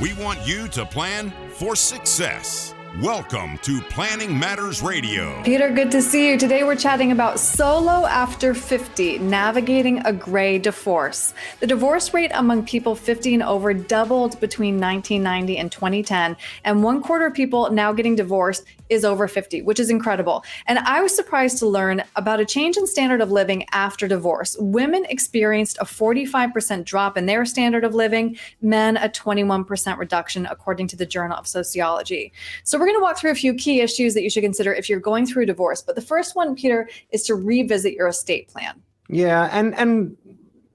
We want you to plan for success. Welcome to Planning Matters Radio. Peter, good to see you. Today we're chatting about solo after 50, navigating a gray divorce. The divorce rate among people 50 and over doubled between 1990 and 2010, and 1/4 of people now getting divorced is over 50, which is incredible. And I was surprised to learn about a change in standard of living after divorce. Women experienced a 45% drop in their standard of living, men a 21% reduction, according to the Journal of Sociology. So we're going to walk through a few key issues that you should consider if you're going through a divorce. But the first one, Peter, is to revisit your estate plan. Yeah, and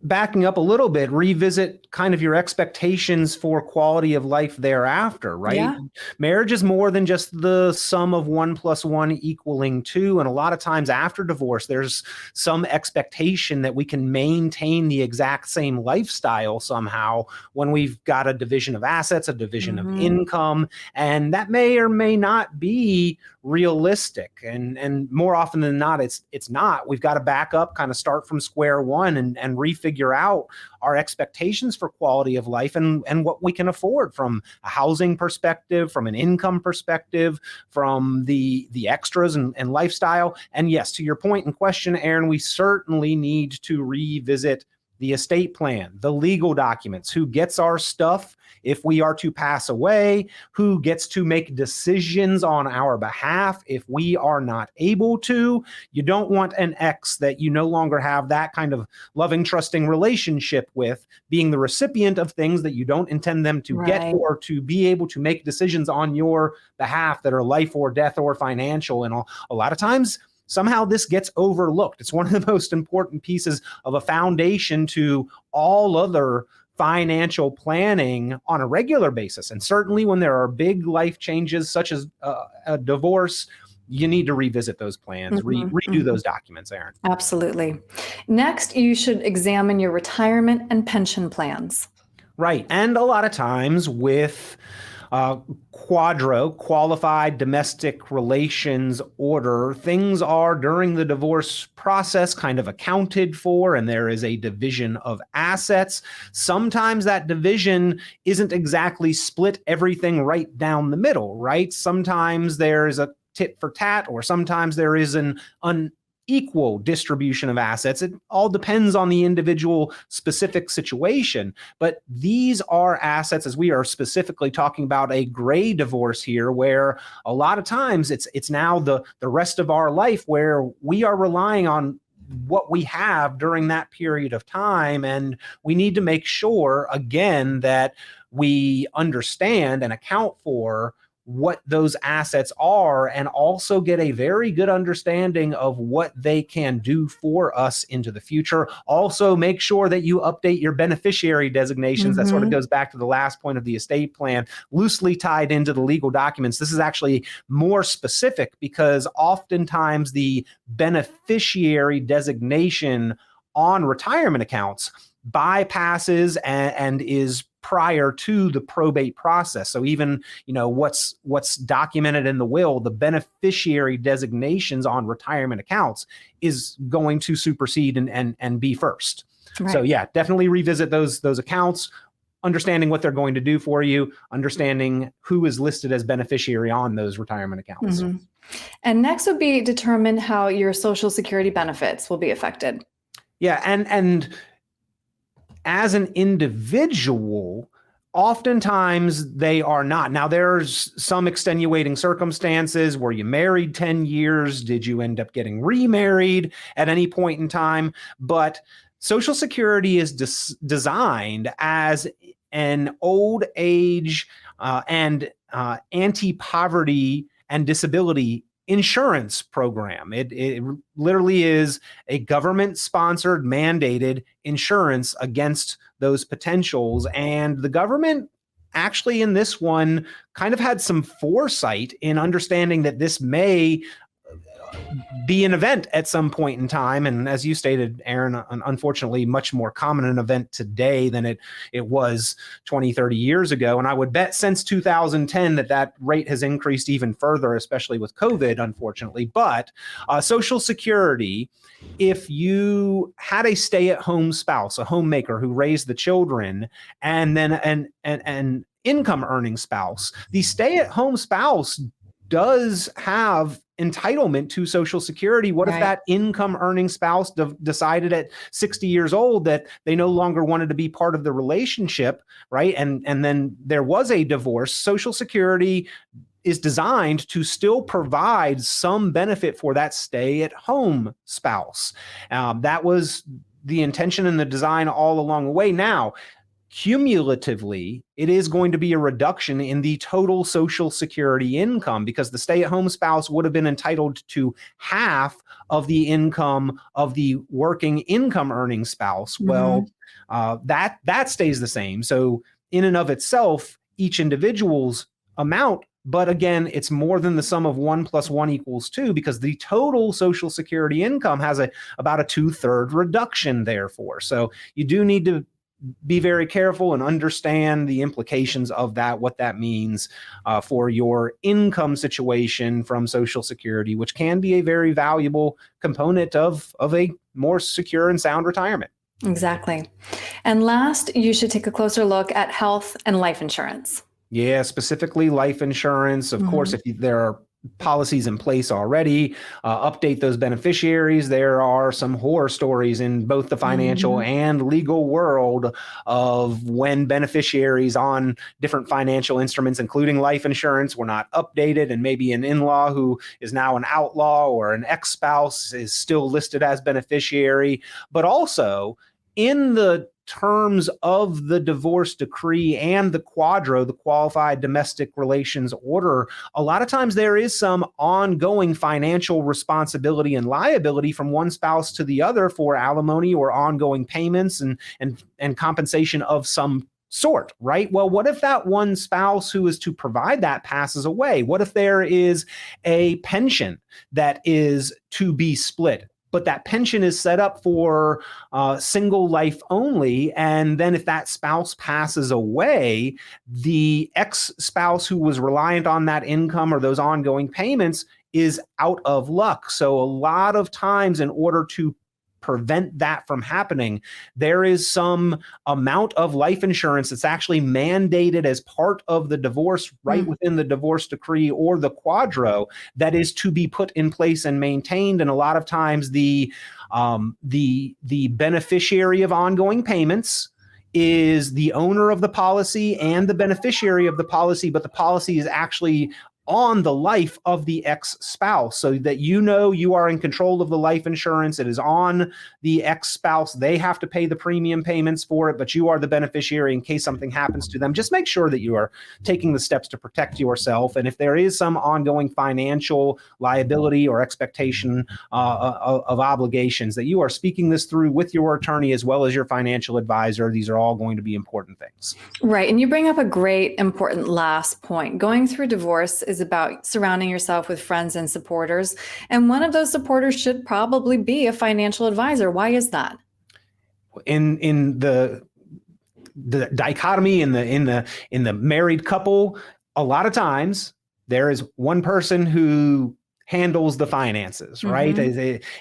backing up a little bit, revisit kind of your expectations for quality of life thereafter, right? Yeah. Marriage is more than just the sum of 1 + 1 = 2. And a lot of times after divorce, there's some expectation that we can maintain the exact same lifestyle somehow when we've got a division of assets, a division of income, and that may or may not be realistic. And more often than not, it's not. We've got to back up, kind of start from square one and refigure out our expectations for quality of life and what we can afford from a housing perspective, from an income perspective, from the extras and lifestyle. And yes, to your point in question, Erin, we certainly need to revisit the estate plan, the legal documents, who gets our stuff if we are to pass away, who gets to make decisions on our behalf if we are not able to. You don't want an ex that you no longer have that kind of loving, trusting relationship with being the recipient of things that you don't intend them to get, or to be able to make decisions on your behalf that are life or death or financial. And a lot of times, somehow this gets overlooked. It's one of the most important pieces of a foundation to all other financial planning on a regular basis. And certainly when there are big life changes such as a divorce, you need to revisit those plans, redo those documents, Erin. Absolutely. Next, you should examine your retirement and pension plans. Right. And a lot of times with qualified domestic relations order, things are during the divorce process kind of accounted for, and there is a division of assets. Sometimes that division isn't exactly split everything right down the middle, right? Sometimes there is a tit for tat, or sometimes there is an unequal distribution of assets. It all depends on the individual specific situation. But these are assets, as we are specifically talking about a gray divorce here, where a lot of times it's now the rest of our life where we are relying on what we have during that period of time. And we need to make sure, again, that we understand and account for what those assets are, and also get a very good understanding of what they can do for us into the future. Also, make sure that you update your beneficiary designations. That sort of goes back to the last point of the estate plan, loosely tied into the legal documents. This is actually more specific because oftentimes the beneficiary designation on retirement accounts bypasses and is prior to the probate process. So even, what's documented in the will, the beneficiary designations on retirement accounts is going to supersede and be first. Right. So yeah, definitely revisit those accounts, understanding what they're going to do for you, understanding who is listed as beneficiary on those retirement accounts. And next would be determine how your Social Security benefits will be affected. Yeah, and as an individual, oftentimes they are not. Now, there's some extenuating circumstances. Were you married 10 years? Did you end up getting remarried at any point in time? But Social Security is designed as an old age and anti-poverty and disability insurance program. It literally is a government-sponsored, mandated insurance against those potentials. And the government actually in this one kind of had some foresight in understanding that this may be an event at some point in time. And as you stated, Erin, unfortunately, much more common an event today than it was 20, 30 years ago. And I would bet since 2010 that rate has increased even further, especially with COVID, unfortunately. But Social Security, if you had a stay-at-home spouse, a homemaker who raised the children, and then and income earning spouse. The stay-at-home spouse does have entitlement to Social Security. What if that income earning spouse decided at 60 years old that they no longer wanted to be part of the relationship, right? And then there was a divorce. Social Security is designed to still provide some benefit for that stay-at-home spouse. That was the intention and the design all along the way. Now, cumulatively, it is going to be a reduction in the total Social Security income because the stay-at-home spouse would have been entitled to half of the income of the working income earning spouse. Well, that stays the same. So in and of itself, each individual's amount, but again, it's more than the sum of 1 + 1 = 2 because the total Social Security income has about a 2/3 reduction therefore. So you do need to be very careful and understand the implications of that, what that means for your income situation from Social Security, which can be a very valuable component of a more secure and sound retirement. Exactly. And last, you should take a closer look at health and life insurance. Yeah, specifically life insurance. Of course, if there are policies in place already, update those beneficiaries. There are some horror stories in both the financial and legal world of when beneficiaries on different financial instruments, including life insurance, were not updated, and maybe an in-law who is now an outlaw or an ex-spouse is still listed as beneficiary. But also in the terms of the divorce decree and the quadro, the qualified domestic relations order, a lot of times there is some ongoing financial responsibility and liability from one spouse to the other for alimony or ongoing payments and compensation of some sort, right? Well, what if that one spouse who is to provide that passes away? What if there is a pension that is to be split, but that pension is set up for single life only? And then if that spouse passes away, the ex-spouse who was reliant on that income or those ongoing payments is out of luck. So a lot of times, in order to prevent that from happening, there is some amount of life insurance that's actually mandated as part of the divorce right within the divorce decree or the quadro that is to be put in place and maintained. And a lot of times the beneficiary of ongoing payments is the owner of the policy and the beneficiary of the policy, but the policy is actually on the life of the ex-spouse, so that you are in control of the life insurance. It is on the ex-spouse. They have to pay the premium payments for it, but you are the beneficiary in case something happens to them. Just make sure that you are taking the steps to protect yourself. And if there is some ongoing financial liability or expectation of obligations, that you are speaking this through with your attorney as well as your financial advisor. These are all going to be important things. Right. And you bring up a great, important last point. Going through divorce is about surrounding yourself with friends and supporters. And one of those supporters should probably be a financial advisor. Why is that? In the dichotomy in the married couple, a lot of times there is one person who handles the finances, right?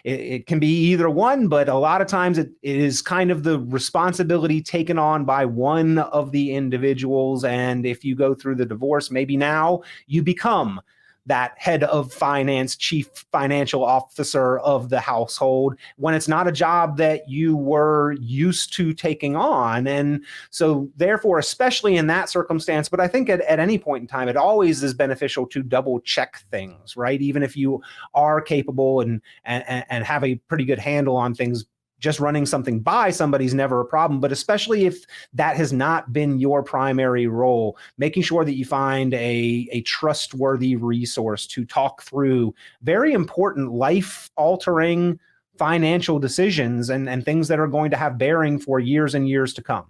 It can be either one, but a lot of times it is kind of the responsibility taken on by one of the individuals. And if you go through the divorce, maybe now you become that head of finance, chief financial officer of the household, when it's not a job that you were used to taking on. And so therefore, especially in that circumstance, but I think at any point in time, it always is beneficial to double check things, right? Even if you are capable and have a pretty good handle on things, just running something by somebody's never a problem, but especially if that has not been your primary role, making sure that you find a trustworthy resource to talk through very important life-altering financial decisions and things that are going to have bearing for years and years to come.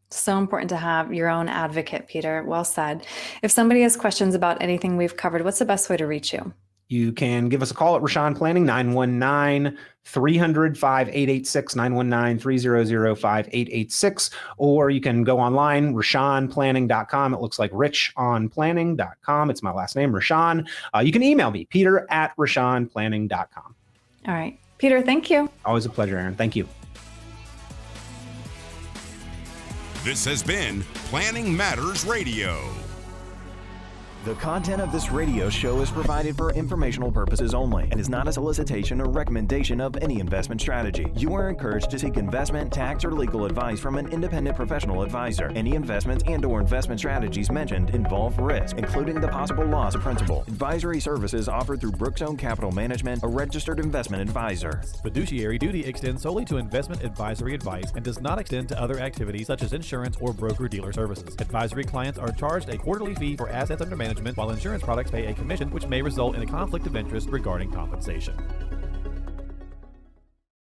So important to have your own advocate, Peter. Well said. If somebody has questions about anything we've covered, what's the best way to reach you? You can give us a call at Richon Planning, 919-300-5886, 919-300-5886, or you can go online, richonplanning.com. It looks like richonplanning.com. It's my last name, Richon. You can email me, peter@richonplanning.com. All right. Peter, thank you. Always a pleasure, Erin. Thank you. This has been Planning Matters Radio. The content of this radio show is provided for informational purposes only and is not a solicitation or recommendation of any investment strategy. You are encouraged to seek investment, tax, or legal advice from an independent professional advisor. Any investments and/or investment strategies mentioned involve risk, including the possible loss of principal. Advisory services offered through Brookzone Capital Management, a registered investment advisor. Fiduciary duty extends solely to investment advisory advice and does not extend to other activities such as insurance or broker-dealer services. Advisory clients are charged a quarterly fee for assets under management, while insurance products pay a commission, which may result in a conflict of interest regarding compensation.